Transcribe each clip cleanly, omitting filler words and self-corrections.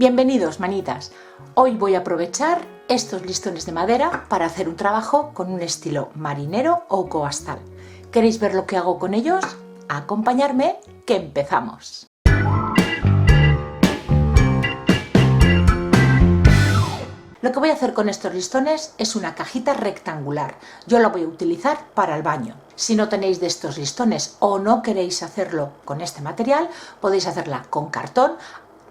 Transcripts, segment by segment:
Bienvenidos, manitas. Hoy voy a aprovechar estos listones de madera para hacer un trabajo con un estilo marinero o coastal. ¿Queréis ver lo que hago con ellos? Acompañadme, que empezamos. Lo que voy a hacer con estos listones es una cajita rectangular. Yo la voy a utilizar para el baño. Si no tenéis de estos listones o no queréis hacerlo con este material, podéis hacerla con cartón,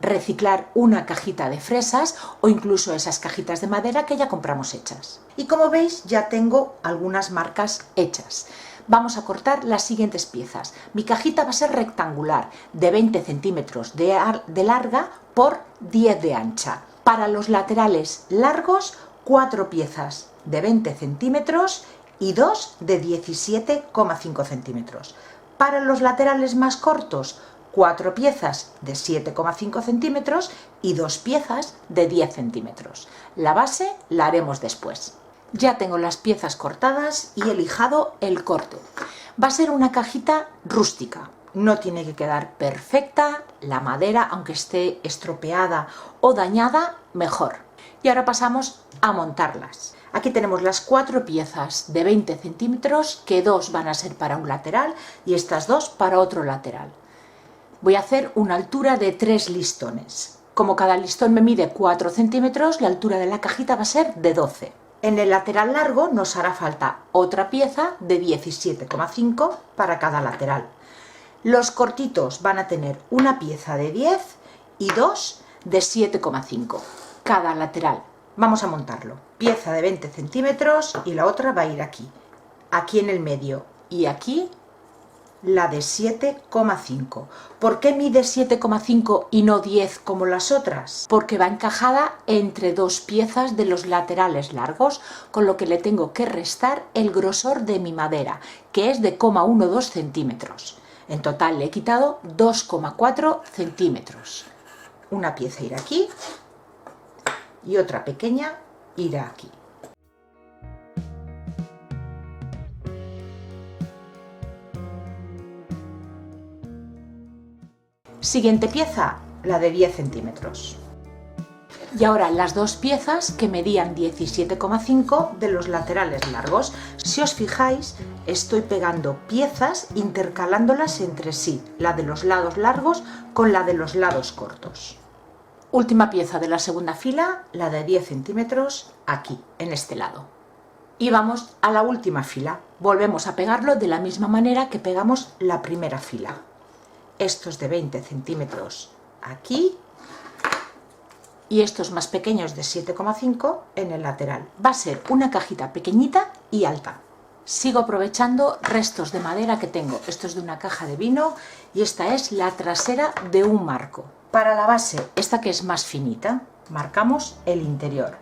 reciclar una cajita de fresas o incluso esas cajitas de madera que ya compramos hechas. Y como veis, ya tengo algunas marcas hechas. Vamos a cortar las siguientes piezas. Mi cajita va a ser rectangular, de 20 centímetros de larga por 10 de ancha. Para los laterales largos, 4 piezas de 20 centímetros y 2 de 17,5 centímetros. Para los laterales más cortos, 4 piezas de 7,5 centímetros y 2 piezas de 10 centímetros. La base la haremos después. Ya tengo las piezas cortadas y he lijado el corte. Va a ser una cajita rústica. No tiene que quedar perfecta, la madera, aunque esté estropeada o dañada, mejor. Y ahora pasamos a montarlas. Aquí tenemos las 4 piezas de 20 centímetros, que 2 van a ser para un lateral y estas 2 para otro lateral. Voy a hacer una altura de 3 listones. Como cada listón me mide 4 centímetros, la altura de la cajita va a ser de 12. En el lateral largo nos hará falta otra pieza de 17,5 para cada lateral. Los cortitos van a tener una pieza de 10 y 2 de 7,5 cada lateral. Vamos a montarlo. Pieza de 20 centímetros y la otra va a ir aquí. Aquí en el medio y aquí la de 7,5. ¿Por qué mide 7,5 y no 10 como las otras? Porque va encajada entre 2 piezas de los laterales largos, con lo que le tengo que restar el grosor de mi madera, que es de 0,12 centímetros. En total le he quitado 2,4 centímetros. Una pieza irá aquí y otra pequeña irá aquí. Siguiente pieza, la de 10 centímetros. Y ahora las 2 piezas que medían 17,5 de los laterales largos. Si os fijáis, estoy pegando piezas intercalándolas entre sí, la de los lados largos con la de los lados cortos. Última pieza de la segunda fila, la de 10 centímetros, aquí, en este lado. Y vamos a la última fila. Volvemos a pegarlo de la misma manera que pegamos la primera fila. Estos de 20 centímetros aquí y estos más pequeños de 7,5 en el lateral. Va a ser una cajita pequeñita y alta. Sigo aprovechando restos de madera que tengo. Esto es de una caja de vino y esta es la trasera de un marco. Para la base, esta que es más finita, marcamos el interior.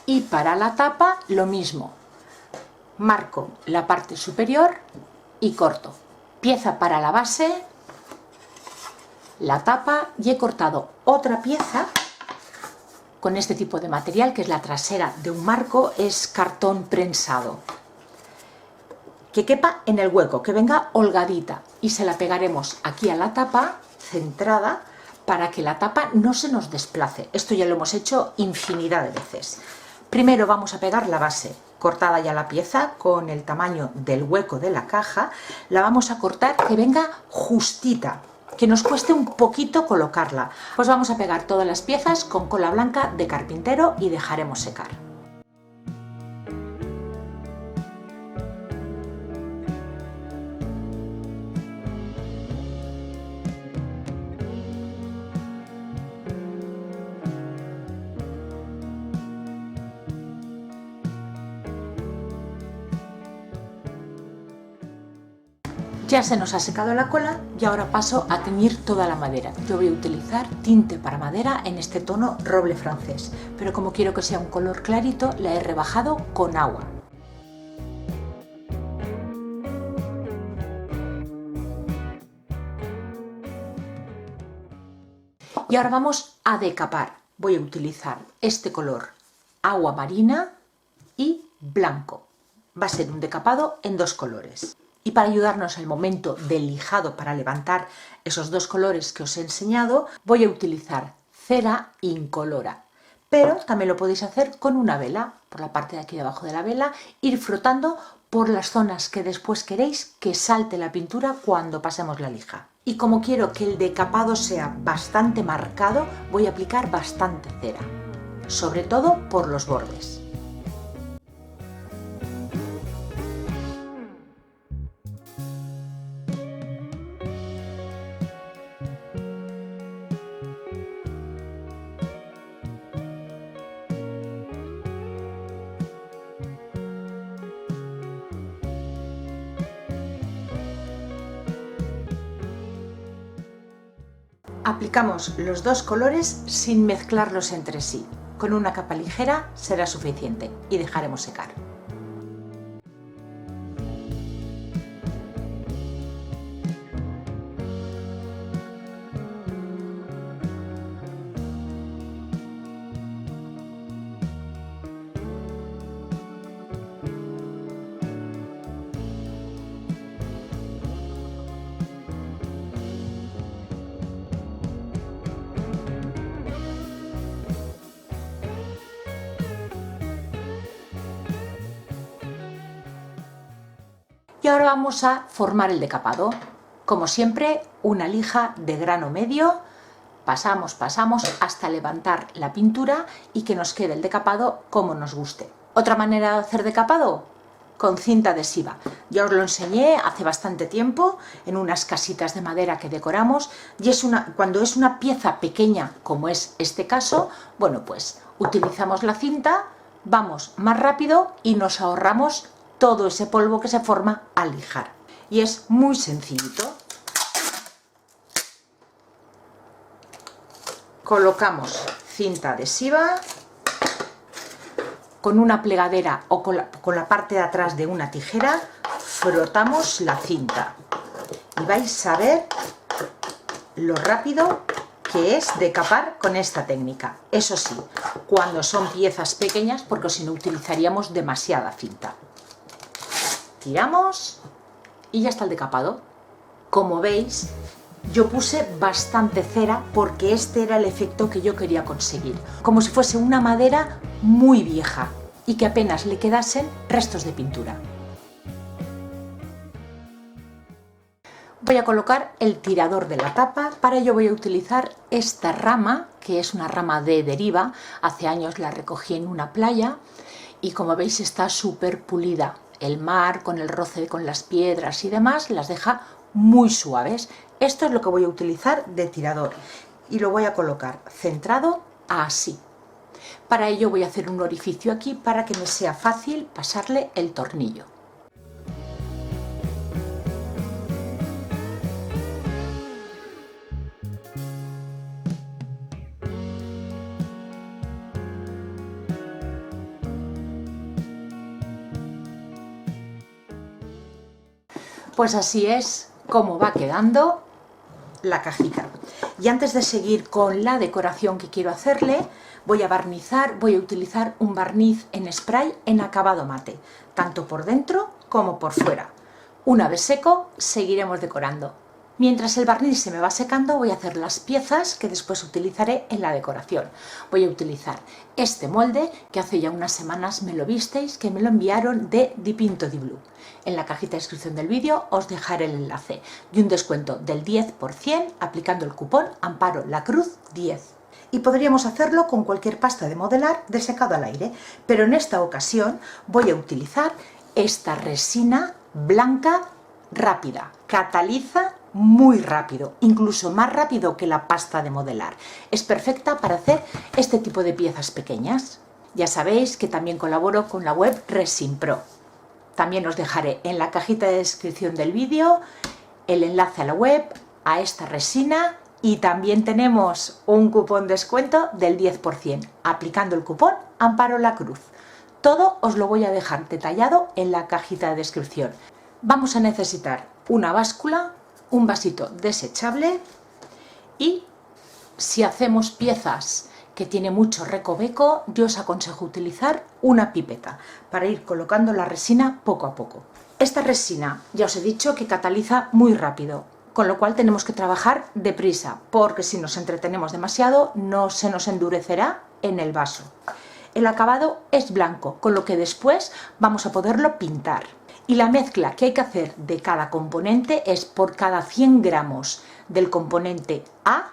Y para la tapa lo mismo. Marco la parte superior y corto. Pieza para la base, la tapa, y he cortado otra pieza con este tipo de material que es la trasera de un marco, es cartón prensado, que quepa en el hueco, que venga holgadita, y se la pegaremos aquí a la tapa centrada para que la tapa no se nos desplace. Esto ya lo hemos hecho infinidad de veces. Primero vamos a pegar la base. Cortada ya la pieza con el tamaño del hueco de la caja, la vamos a cortar que venga justita, que nos cueste un poquito colocarla. Pues vamos a pegar todas las piezas con cola blanca de carpintero y dejaremos secar. Ya se nos ha secado la cola y ahora paso a teñir toda la madera. Yo voy a utilizar tinte para madera en este tono roble francés, pero como quiero que sea un color clarito, la he rebajado con agua. Y ahora vamos a decapar. Voy a utilizar este color agua marina y blanco. Va a ser un decapado en 2 colores. Y para ayudarnos en el momento del lijado para levantar esos dos colores que os he enseñado, voy a utilizar cera incolora. Pero también lo podéis hacer con una vela, por la parte de aquí debajo de la vela, ir frotando por las zonas que después queréis que salte la pintura cuando pasemos la lija. Y como quiero que el decapado sea bastante marcado, voy a aplicar bastante cera, sobre todo por los bordes. Aplicamos los dos colores sin mezclarlos entre sí. Con una capa ligera será suficiente y dejaremos secar. Y ahora vamos a formar el decapado. Como siempre, una lija de grano medio, pasamos hasta levantar la pintura y que nos quede el decapado como nos guste. Otra manera de hacer decapado, con cinta adhesiva. Ya os lo enseñé hace bastante tiempo en unas casitas de madera que decoramos, y cuando es una pieza pequeña como es este caso, bueno, pues utilizamos la cinta, vamos más rápido y nos ahorramos todo ese polvo que se forma al lijar. Y es muy sencillito. Colocamos cinta adhesiva con una plegadera o con la parte de atrás de una tijera, frotamos la cinta y vais a ver lo rápido que es decapar con esta técnica. Eso sí, cuando son piezas pequeñas, porque si no utilizaríamos demasiada cinta. Tiramos y ya está el decapado. Como veis, yo puse bastante cera porque este era el efecto que yo quería conseguir, como si fuese una madera muy vieja y que apenas le quedasen restos de pintura. Voy a colocar el tirador de la tapa. Para ello voy a utilizar esta rama, que es una rama de deriva. Hace años la recogí en una playa y como veis está súper pulida. El mar con el roce con las piedras y demás las deja muy suaves. Esto es lo que voy a utilizar de tirador y lo voy a colocar centrado así. Para ello voy a hacer un orificio aquí para que me sea fácil pasarle el tornillo. Pues así es como va quedando la cajita. Y antes de seguir con la decoración que quiero hacerle, voy a barnizar, voy a utilizar un barniz en spray en acabado mate, tanto por dentro como por fuera. Una vez seco, seguiremos decorando. Mientras el barniz se me va secando, voy a hacer las piezas que después utilizaré en la decoración. Voy a utilizar este molde, que hace ya unas semanas me lo visteis, que me lo enviaron de Dipinto di Blu. En la cajita de descripción del vídeo os dejaré el enlace y un descuento del 10% aplicando el cupón Amparo La Cruz 10. Y podríamos hacerlo con cualquier pasta de modelar de secado al aire, pero en esta ocasión voy a utilizar esta resina blanca rápida, cataliza muy rápido, incluso más rápido que la pasta de modelar. Es perfecta para hacer este tipo de piezas pequeñas. Ya sabéis que también colaboro con la web Resin Pro. También os dejaré en la cajita de descripción del vídeo el enlace a la web, a esta resina, y también tenemos un cupón descuento del 10%, aplicando el cupón Amparo La Cruz. Todo os lo voy a dejar detallado en la cajita de descripción. Vamos a necesitar una báscula, un vasito desechable y si hacemos piezas que tiene mucho recoveco, yo os aconsejo utilizar una pipeta para ir colocando la resina poco a poco. Esta resina, ya os he dicho que cataliza muy rápido, con lo cual tenemos que trabajar deprisa, porque si nos entretenemos demasiado no se nos endurecerá en el vaso. El acabado es blanco, con lo que después vamos a poderlo pintar. Y la mezcla que hay que hacer de cada componente es por cada 100 gramos del componente A,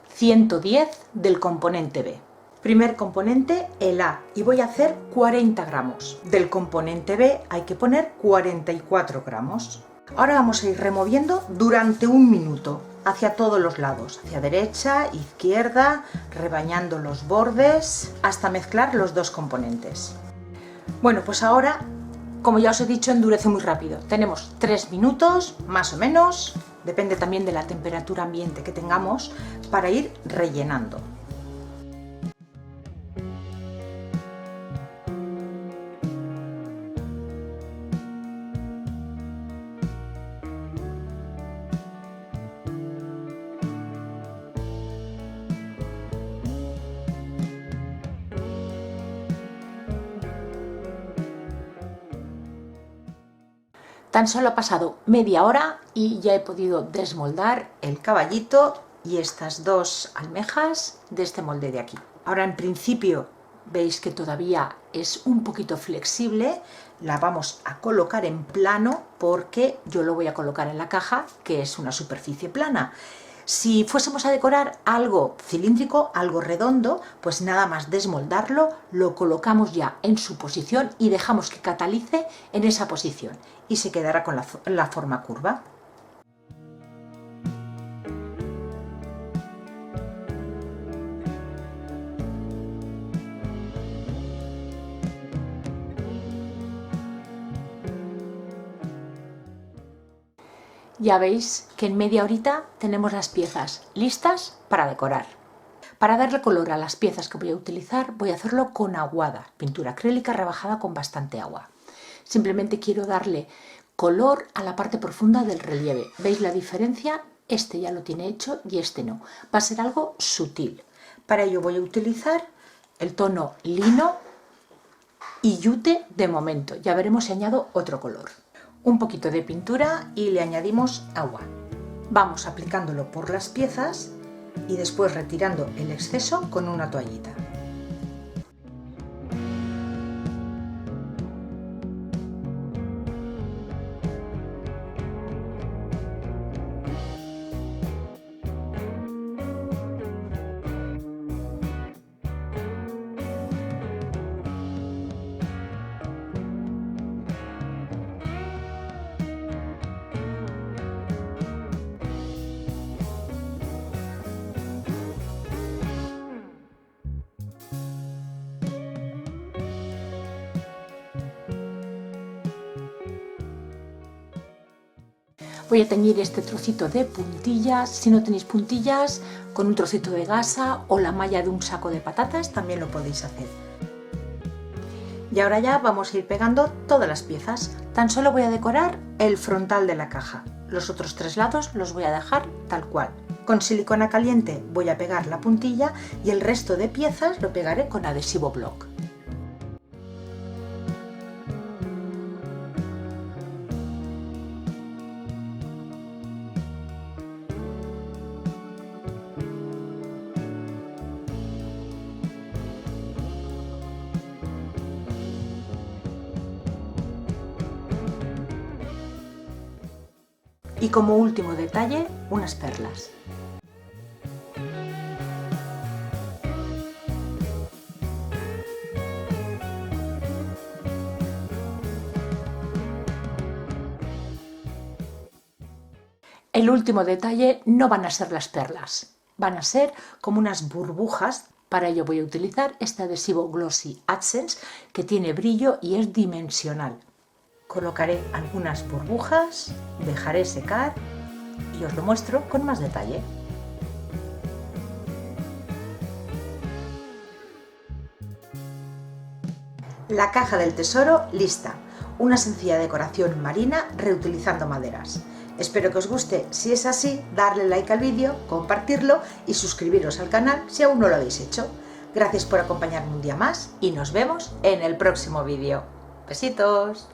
110 del componente B. Primer componente, el A, y voy a hacer 40 gramos. Del componente B hay que poner 44 gramos. Ahora vamos a ir removiendo durante 1 minuto, hacia todos los lados, hacia derecha, izquierda, rebañando los bordes, hasta mezclar los dos componentes. Bueno, pues ahora, como ya os he dicho, endurece muy rápido. Tenemos 3 minutos, más o menos, depende también de la temperatura ambiente que tengamos, para ir rellenando. Tan solo ha pasado media hora y ya he podido desmoldar el caballito y estas dos almejas de este molde de aquí. Ahora en principio veis que todavía es un poquito flexible, la vamos a colocar en plano porque yo lo voy a colocar en la caja, que es una superficie plana. Si fuésemos a decorar algo cilíndrico, algo redondo, pues nada más desmoldarlo, lo colocamos ya en su posición y dejamos que catalice en esa posición y se quedará con la forma curva. Ya veis que en media horita tenemos las piezas listas para decorar. Para darle color a las piezas que voy a utilizar, voy a hacerlo con aguada, pintura acrílica rebajada con bastante agua. Simplemente quiero darle color a la parte profunda del relieve. ¿Veis la diferencia? Este ya lo tiene hecho y este no. Va a ser algo sutil. Para ello voy a utilizar el tono lino y yute de momento. Ya veremos si añado otro color. Un poquito de pintura y le añadimos agua. Vamos aplicándolo por las piezas y después retirando el exceso con una toallita. Voy a teñir este trocito de puntillas. Si no tenéis puntillas, con un trocito de gasa o la malla de un saco de patatas también lo podéis hacer. Y ahora ya vamos a ir pegando todas las piezas. Tan solo voy a decorar el frontal de la caja. Los otros 3 lados los voy a dejar tal cual. Con silicona caliente voy a pegar la puntilla y el resto de piezas lo pegaré con adhesivo block. Y como último detalle, unas perlas. El último detalle no van a ser las perlas, van a ser como unas burbujas. Para ello voy a utilizar este adhesivo Glossy Accents que tiene brillo y es dimensional. Colocaré algunas burbujas, dejaré secar y os lo muestro con más detalle. La caja del tesoro lista. Una sencilla decoración marina reutilizando maderas. Espero que os guste. Si es así, darle like al vídeo, compartirlo y suscribiros al canal si aún no lo habéis hecho. Gracias por acompañarme un día más y nos vemos en el próximo vídeo. Besitos.